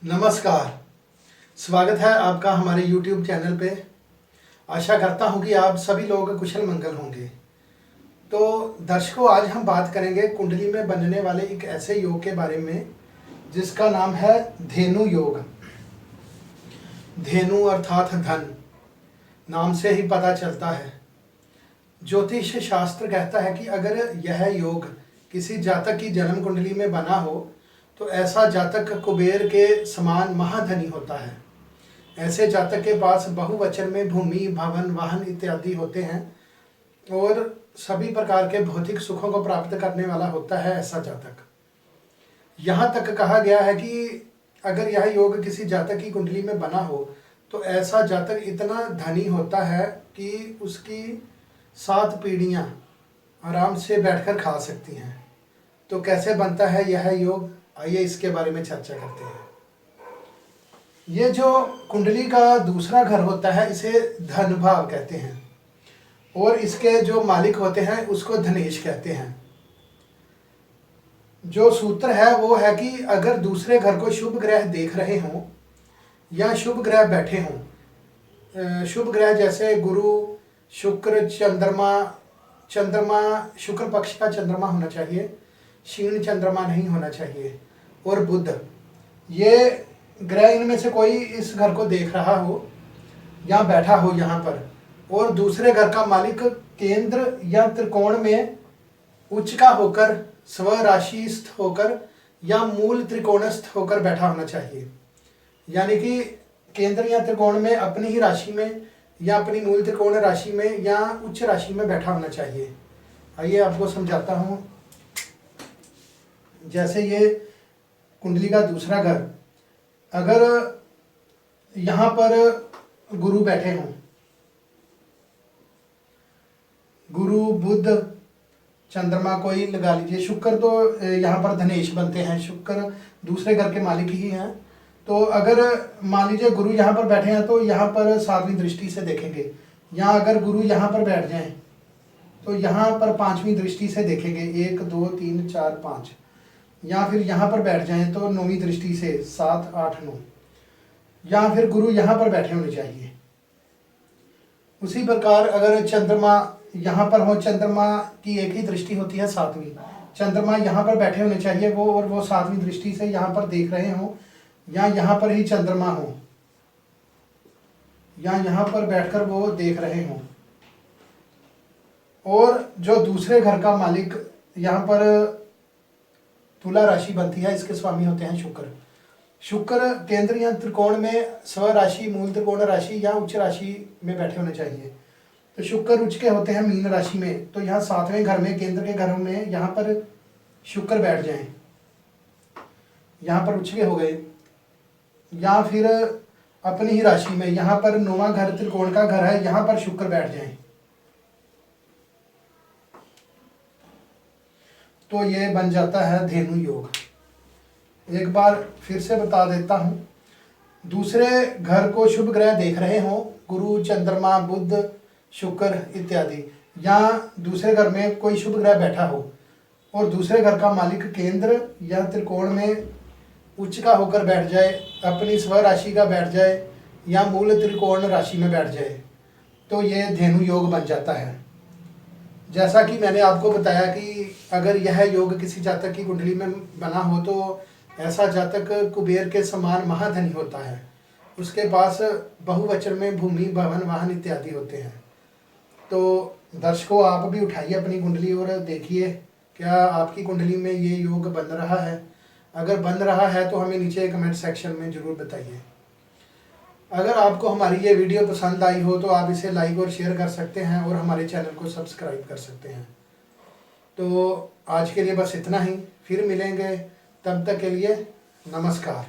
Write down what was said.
नमस्कार। स्वागत है आपका हमारे YouTube चैनल पे। आशा करता हूँ कि आप सभी लोग कुशल मंगल होंगे। तो दर्शकों, आज हम बात करेंगे कुंडली में बनने वाले एक ऐसे योग के बारे में जिसका नाम है धेनु योग। धेनु अर्थात धन, नाम से ही पता चलता है। ज्योतिष शास्त्र कहता है कि अगर यह योग किसी जातक की जन्म कुंडली में बना हो तो ऐसा जातक कुबेर के समान महाधनी होता है। ऐसे जातक के पास बहुवचन में भूमि, भवन, वाहन इत्यादि होते हैं और सभी प्रकार के भौतिक सुखों को प्राप्त करने वाला होता है ऐसा जातक। यहाँ तक कहा गया है कि अगर यह योग किसी जातक की कुंडली में बना हो तो ऐसा जातक इतना धनी होता है कि उसकी 7 पीढ़ियाँ आराम से बैठकर खा सकती हैं। तो कैसे बनता है यह योग, आइए इसके बारे में चर्चा करते हैं। ये जो कुंडली का दूसरा घर होता है इसे धन भाव कहते हैं और इसके जो मालिक होते हैं उसको धनेश कहते हैं। जो सूत्र है वो है कि अगर दूसरे घर को शुभ ग्रह देख रहे हों या शुभ ग्रह बैठे हों, शुभ ग्रह जैसे गुरु, शुक्र, चंद्रमा शुक्र पक्ष का चंद्रमा होना चाहिए, क्षीण चंद्रमा नहीं होना चाहिए, और बुध, ये ग्रह इनमें से कोई इस घर को देख रहा हो या बैठा हो यहाँ पर, और दूसरे घर का मालिक केंद्र या त्रिकोण में उच्च का होकर, स्वराशिस्थ होकर या मूल त्रिकोणस्थ होकर बैठा होना चाहिए। यानी कि केंद्र या त्रिकोण में अपनी ही राशि में या अपनी मूल त्रिकोण राशि में या उच्च राशि में बैठा होना चाहिए। आइए आपको समझाता हूँ। जैसे ये कुंडली का दूसरा घर, अगर यहाँ पर गुरु बैठे हों, गुरु, बुध, चंद्रमा कोई लगा लीजिए, शुक्र तो यहाँ पर धनेश बनते हैं, शुक्र दूसरे घर के मालिक ही हैं। तो अगर मान लीजिए गुरु यहाँ पर बैठे हैं तो यहाँ पर 7वीं दृष्टि से देखेंगे, या अगर गुरु यहाँ पर बैठ जाएं तो यहाँ पर 5वीं दृष्टि से देखेंगे, 1 2 3 4 5, या फिर यहाँ पर बैठ जाएं तो 9वीं दृष्टि से 7 8 9, या फिर गुरु यहाँ पर बैठे होने चाहिए। उसी प्रकार अगर चंद्रमा यहाँ पर हो, चंद्रमा की एक ही दृष्टि होती है 7वीं, चंद्रमा यहाँ पर बैठे होने चाहिए वो, और वो 7वीं दृष्टि से यहाँ पर देख रहे हों, या यहाँ पर ही चंद्रमा हो, या यहाँ पर बैठकर वो देख रहे हों। और जो दूसरे घर का मालिक, यहाँ पर तुला राशि बनती है, इसके स्वामी होते हैं शुक्र। शुक्र केंद्र या त्रिकोण में स्वराशि, मूल त्रिकोण राशि या उच्च राशि में बैठे होने चाहिए। तो शुक्र उच्च के होते हैं मीन राशि में, तो यहाँ 7वें घर में, केंद्र के घरों में यहाँ पर शुक्र बैठ जाएं, यहाँ पर उच्च के हो गए, या फिर अपनी ही राशि में यहाँ पर 9वां घर त्रिकोण का घर है, यहाँ पर शुक्र बैठ जाएं, तो ये बन जाता है धेनु योग। एक बार फिर से बता देता हूँ। दूसरे घर को शुभ ग्रह देख रहे हों, गुरु, चंद्रमा, बुध, शुक्र इत्यादि, या दूसरे घर में कोई शुभ ग्रह बैठा हो और दूसरे घर का मालिक केंद्र या त्रिकोण में उच्च का होकर बैठ जाए, अपनी स्वराशि का बैठ जाए या मूल त्रिकोण राशि में बैठ जाए, तो ये धेनु योग बन जाता है। जैसा कि मैंने आपको बताया कि अगर यह योग किसी जातक की कुंडली में बना हो तो ऐसा जातक कुबेर के समान महाधनी होता है। उसके पास बहुवचन में भूमि, भवन, वाहन इत्यादि होते हैं। तो दर्शकों, आप भी उठाइए अपनी कुंडली और देखिए क्या आपकी कुंडली में ये योग बन रहा है। अगर बन रहा है तो हमें नीचे कमेंट सेक्शन में ज़रूर बताइए। अगर आपको हमारी ये वीडियो पसंद आई हो तो आप इसे लाइक और शेयर कर सकते हैं और हमारे चैनल को सब्सक्राइब कर सकते हैं। तो आज के लिए बस इतना ही, फिर मिलेंगे, तब तक के लिए नमस्कार।